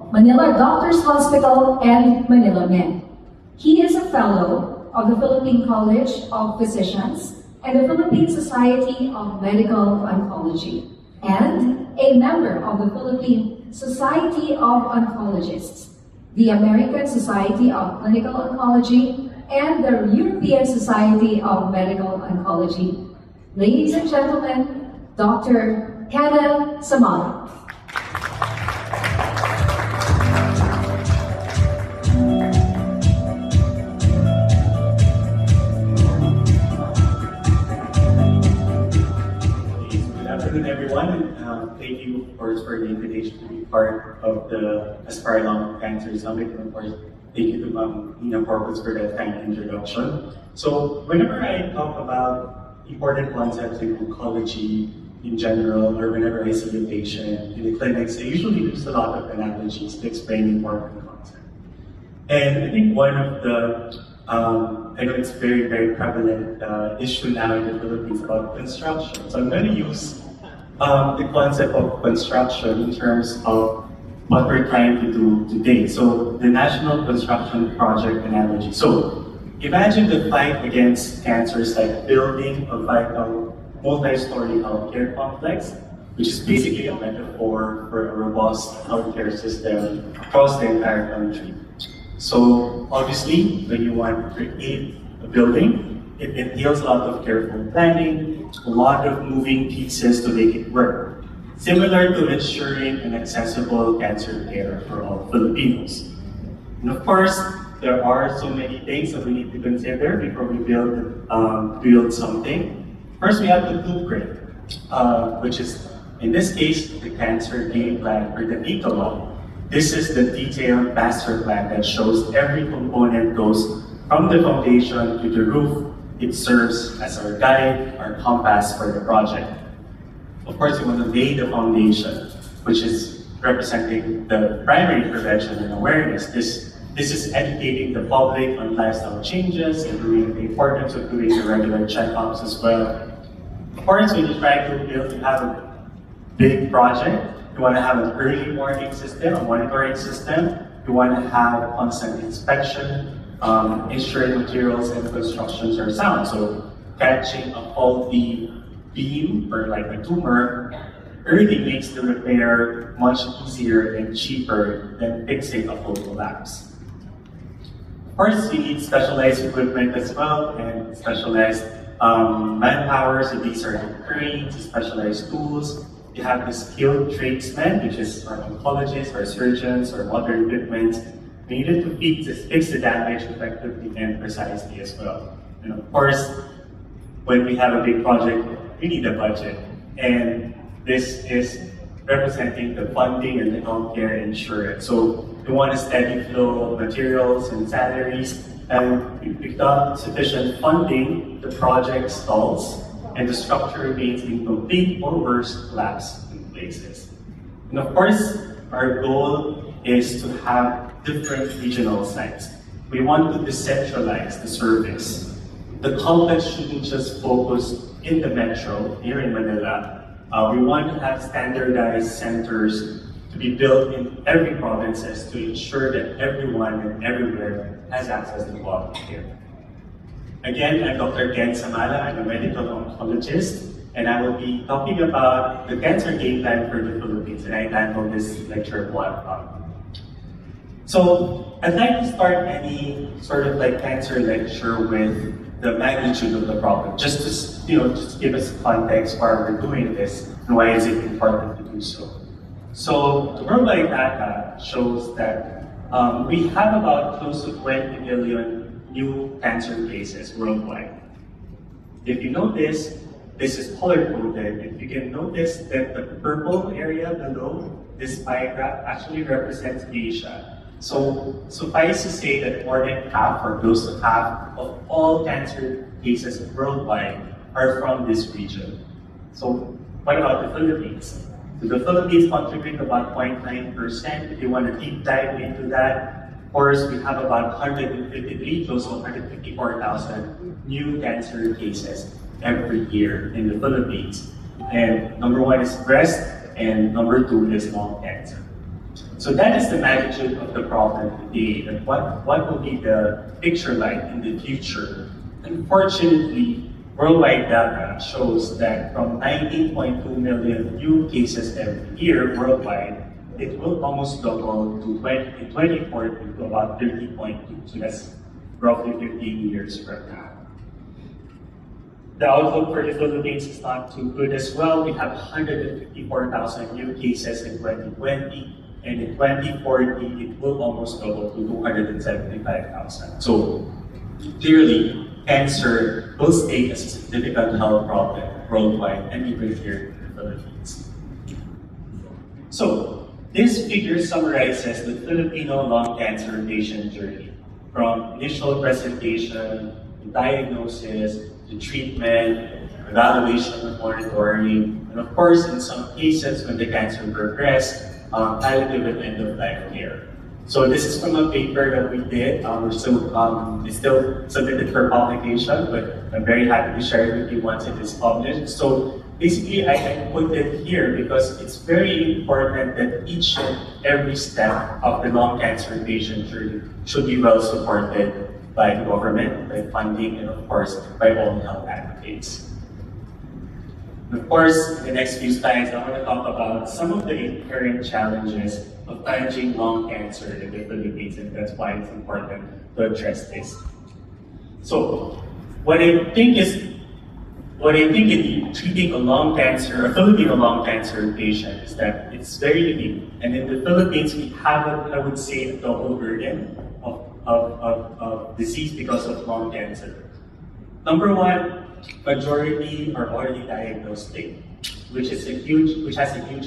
Manila Doctors Hospital and Manila Med. He is a fellow of the Philippine College of Physicians and the Philippine Society of Medical Oncology, and a member of the Philippine Society of Oncologists, the American Society of Clinical Oncology, and the European Society of Medical Oncology. Ladies and gentlemen, Dr. Kenneth Samala. Good afternoon, everyone. Thank you, of course, for the invitation to be part of the Aspire Lung Cancer Summit. And of course, thank you to Nina Corpus for that kind of introduction. So, whenever I talk about important concepts in oncology in general, or whenever I see a patient in the clinics, I usually use a lot of analogies to explain important concepts. And I think one of the I know it's very prevalent issue now in the Philippines about construction. So I'm going to use the concept of construction in terms of what we're trying to do today. So the National Construction Project analogy. So imagine the fight against cancer is like building a vital multi-story healthcare complex, which is basically a metaphor for a robust healthcare system across the entire country. So obviously, when you want to create a building, it entails a lot of careful planning, a lot of moving pieces to make it work. Similar to ensuring an accessible cancer care for all Filipinos. And of course, there are so many things that we need to consider before we build something. First, we have the blueprint, which is, in this case, the cancer game plan or the NICA. This is the detailed master plan that shows every component goes from the foundation to the roof. It serves as our guide, our compass for the project. Of course, we want to lay the foundation, which is representing the primary prevention and awareness. This is educating the public on lifestyle changes and the importance of doing the regular checkups as well. Of course, when you try to have a big project, you want to have an early warning system, a monitoring system. You want to have constant inspection, ensuring materials and constructions are sound. So catching a faulty beam or like a tumor early makes the repair much easier and cheaper than fixing a full collapse. Of course, you need specialized equipment as well and specialized manpower. So these are the cranes, specialized tools. You have the skilled tradesmen, which is our oncologists, our surgeons, our modern equipment. We needed to fix the damage effectively and precisely as well. And of course, when we have a big project, we need a budget. And this is representing the funding and the healthcare insurance. So we want a steady flow of materials and salaries. And without sufficient funding, the project stalls and the structure remains incomplete or worse, collapse in places. And of course, our goal is to have different regional sites. We want to decentralize the service. The complex shouldn't just focus in the metro, here in Manila. We want to have standardized centers to be built in every provinces to ensure that everyone and everywhere has access to quality care. Again, I'm Dr. Ken Samala. I'm a medical oncologist, and I will be talking about the cancer game plan for the Philippines, and I titled this lecture one. So, I'd like to start any sort of like cancer lecture with the magnitude of the problem, just to give us context why we're doing this and why is it important to do so. So, the worldwide data shows that we have about close to 20 million new cancer cases worldwide. If you notice, this is color-coded. If you can notice that the purple area below this pie graph actually represents Asia. So suffice to say that more than half or close to half of all cancer cases worldwide are from this region. So what about the Philippines? So the Philippines contribute about 0.9%. If you want to deep dive into that, of course, we have about 153, close to 154,000 new cancer cases every year in the Philippines. And number one is breast, and number two is lung cancer. So that is the magnitude of the problem today, and what will be the picture like in the future. Unfortunately, worldwide data shows that from 19.2 million new cases every year worldwide, it will almost double to in 2040 to about 30.2. So that's roughly 15 years from now. The outlook for the Philippines is not too good as well. We have 154,000 new cases in 2020, and in 2040, it will almost double to 275,000. So clearly, cancer will stay as a significant health problem worldwide and even here in the Philippines. So this figure summarizes the Filipino lung cancer patient journey from initial presentation, the diagnosis, the treatment, evaluation, monitoring, and of course, in some cases, when the cancer progressed, palliative and end-of-life care. So this is from a paper that we did. It's still submitted for publication, but I'm very happy to share it with you once it is published. So basically, I put it here because it's very important that each and every step of the lung cancer patient journey should be well supported by the government, by funding, and of course, by all health advocates. Of course, in the next few slides, I want to talk about some of the inherent challenges of managing lung cancer in the Philippines, and that's why it's important to address this. So, what I think in treating a lung cancer, a Filipino lung cancer patient, is that it's very unique. And in the Philippines, we have, I would say, a double burden of disease because of lung cancer. Number one, majority are already diagnosed late, which has a huge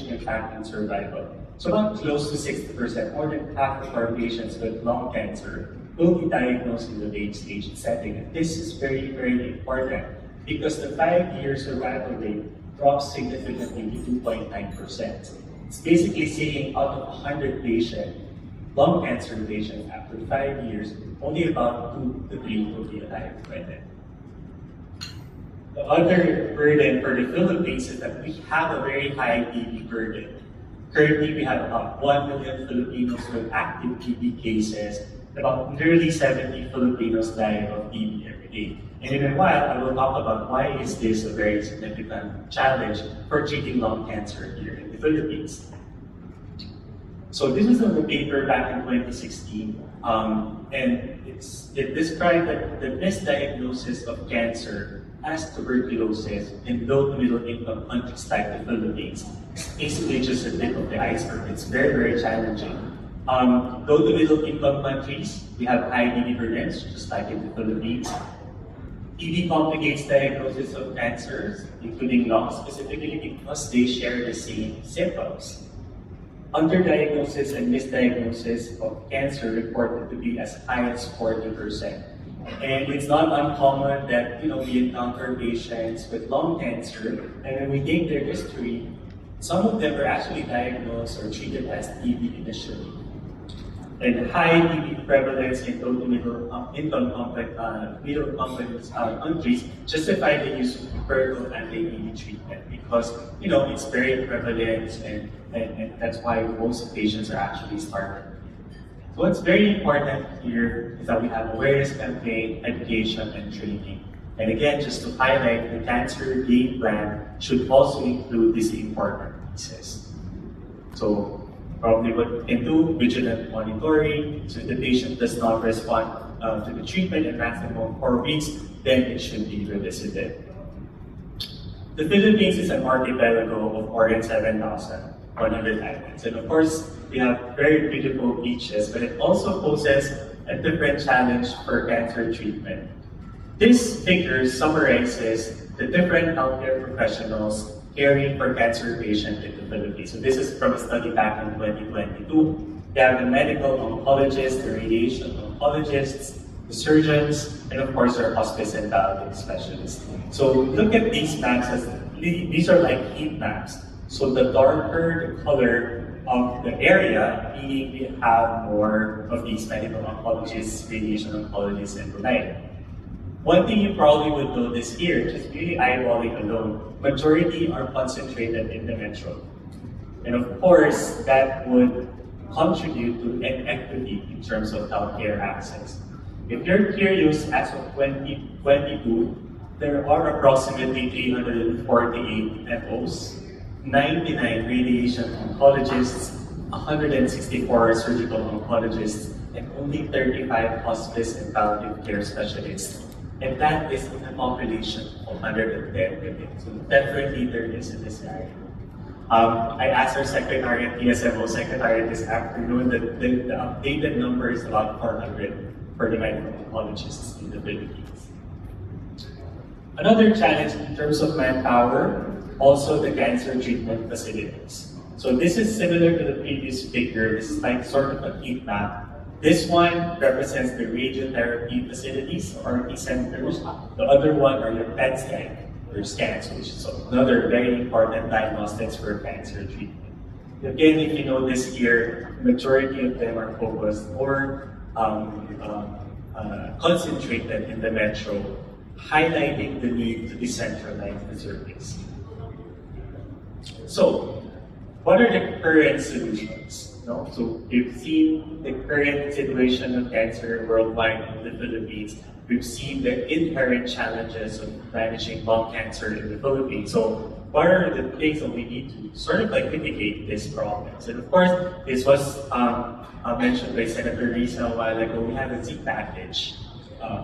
impact on survival. So about close to 60%, more than half of our patients with lung cancer will be diagnosed in the late stage setting. And this is very, very important because the 5-year survival rate drops significantly to 2.9%. It's basically saying out of 100 patients, lung cancer patients after 5 years, only about 2 to 3 will be alive by then. The other burden for the Philippines is that we have a very high TB burden. Currently, we have about 1 million Filipinos with active TB cases. About nearly 70 Filipinos die of TB every day. And in a while, I will talk about why is this a very significant challenge for treating lung cancer here in the Philippines. So this is on the paper back in 2016, and it described that the misdiagnosis of cancer as tuberculosis in low to middle income countries like the Philippines is basically just a tip of the iceberg. It's very, very challenging. Low to middle income countries, we have high TB burdens, just like in the Philippines. TB complicates diagnosis of cancers, including lung specifically, because they share the same symptoms. Underdiagnosis and misdiagnosis of cancer reported to be as high as 40%. And it's not uncommon that we encounter patients with lung cancer, and when we take their history, some of them are actually diagnosed or treated as TB initially. And high TB prevalence in low to middle income countries justify the use of empirical anti-TB treatment because it's very prevalent and that's why most patients are actually started. So what's very important here is that we have awareness campaign, education, and training. And again, just to highlight, the cancer game plan should also include these important pieces. So probably what we can do, vigilant monitoring, so if the patient does not respond to the treatment in maximum 4 weeks, then it should be revisited. The Philippines is an archipelago of more than 7,100 islands. And of course, we have very beautiful beaches, but it also poses a different challenge for cancer treatment. This figure summarizes the different healthcare professionals caring for cancer patients in the Philippines. So this is from a study back in 2022. We have the medical oncologists, the radiation oncologists, the surgeons, and of course our hospice and palliative specialists. So look at these maps as these are like heat maps. So the darker the color of the area, meaning we have more of these medical oncologists, radiation oncologists, and the like. One thing you probably would notice here, just really eyeballing alone, majority are concentrated in the metro. And of course, that would contribute to equity in terms of healthcare access. If you're curious, as of 2022, there are approximately 348 FOs, 99 radiation oncologists, 164 surgical oncologists, and only 35 hospice and palliative care specialists. And that is in a population of 110 million. So definitely there is a disparity. I asked our secretary at PSMO secretary this afternoon that the updated number is about 400 for the medical oncologists in the Philippines. Another challenge in terms of manpower, also the cancer treatment facilities. So this is similar to the previous figure. This is like sort of a heat map. This one represents the radiotherapy facilities, or RT centers. The other one are your PET scan, your scans, which is another very important diagnostics for cancer treatment. Again, if you notice here, majority of them are focused or concentrated in the metro, highlighting the need to decentralize the service. So, what are the current solutions? So we've seen the current situation of cancer worldwide in the Philippines. We've seen the inherent challenges of managing lung cancer in the Philippines. So what are the things that we need to sort of like mitigate these problems? And of course, this was mentioned by Senator Risa a while ago. We have a Z package,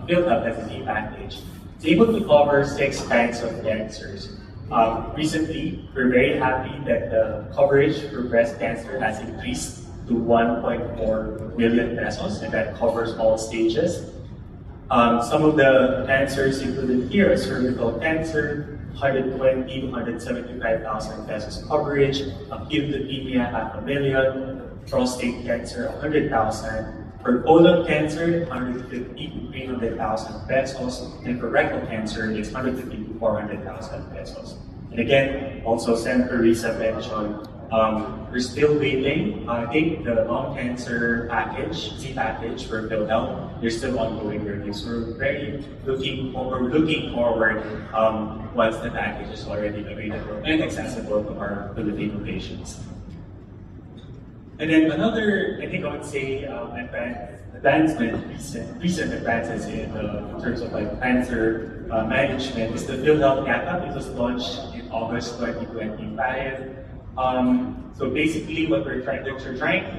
built up as a Z package. It's able to cover 6 kinds of cancers. Recently, we're very happy that the coverage for breast cancer has increased to 1.4 million pesos, and that covers all stages. Some of the cancers included here are cervical cancer, 120 to 175,000 pesos coverage, acute leukemia, 500,000, prostate cancer, 100,000. For colon cancer, 150 to 300,000 pesos, and for rectal cancer, it's 150 to 400,000 pesos. And again, also Senator Risa mentioned, we're still waiting. I think the lung cancer package, Z package for PhilHealth, there's still ongoing reviews. We're very looking forward once the package is already available and accessible to our Filipino patients. And then another, I think I would say, recent advances in terms of like cancer management is the PhilHealth Gap. It was launched in August 2025. So basically what we're trying to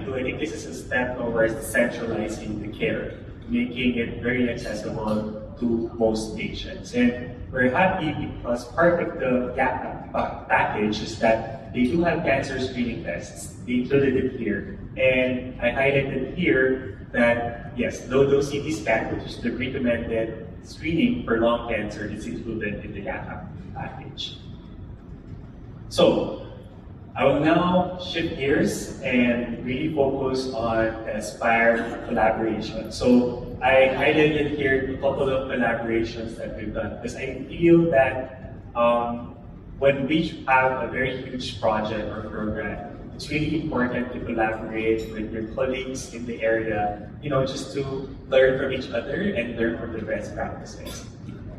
do, I think this is a step towards centralizing the care, making it very accessible to most patients. And we're happy because part of the GAP package is that they do have cancer screening tests. They included it here. And I highlighted here that, yes, low-dose CT scan, which is the recommended screening for lung cancer, is included in the GAP package. So, I will now shift gears and really focus on the Aspire collaboration. So I highlighted here a couple of collaborations that we've done because I feel that when we have a very huge project or program, it's really important to collaborate with your colleagues in the area, just to learn from each other and learn from the best practices.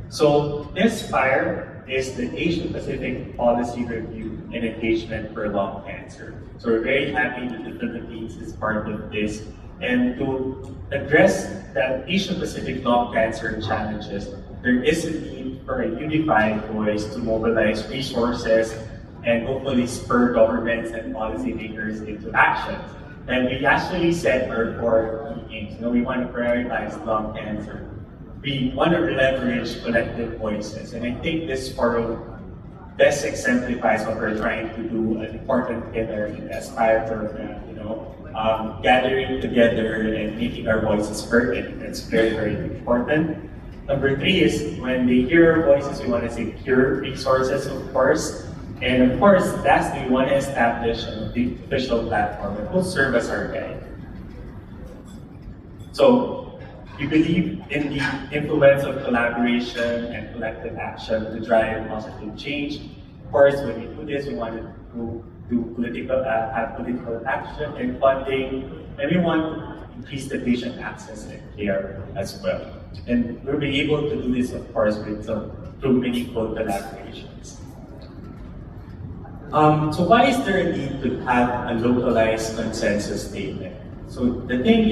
So Aspire is the Asia Pacific Policy Review and Engagement for Lung Cancer. So we're very happy that the Philippines is part of this. And to address the Asia Pacific lung cancer challenges, there is a need for a unified voice to mobilize resources and hopefully spur governments and policymakers into action. And we actually set our 4 key aims. We want to prioritize lung cancer. We want to leverage collective voices. And I think this forum best exemplifies what we're trying to do, an important pillar in the Aspire program, gathering together and making our voices heard. That's very, very important. Number 3 is when they hear our voices, we want to secure resources, of course. And of course, lastly, we want to establish an official platform that will serve as our guide. So, we believe in the influence of collaboration and collective action to drive positive change. Of course, when we do this, we want to have political action and funding, and we want to increase the patient access and care as well. And we'll be able to do this, of course, through meaningful collaborations. So why is there a need to have a localized consensus statement? So the thing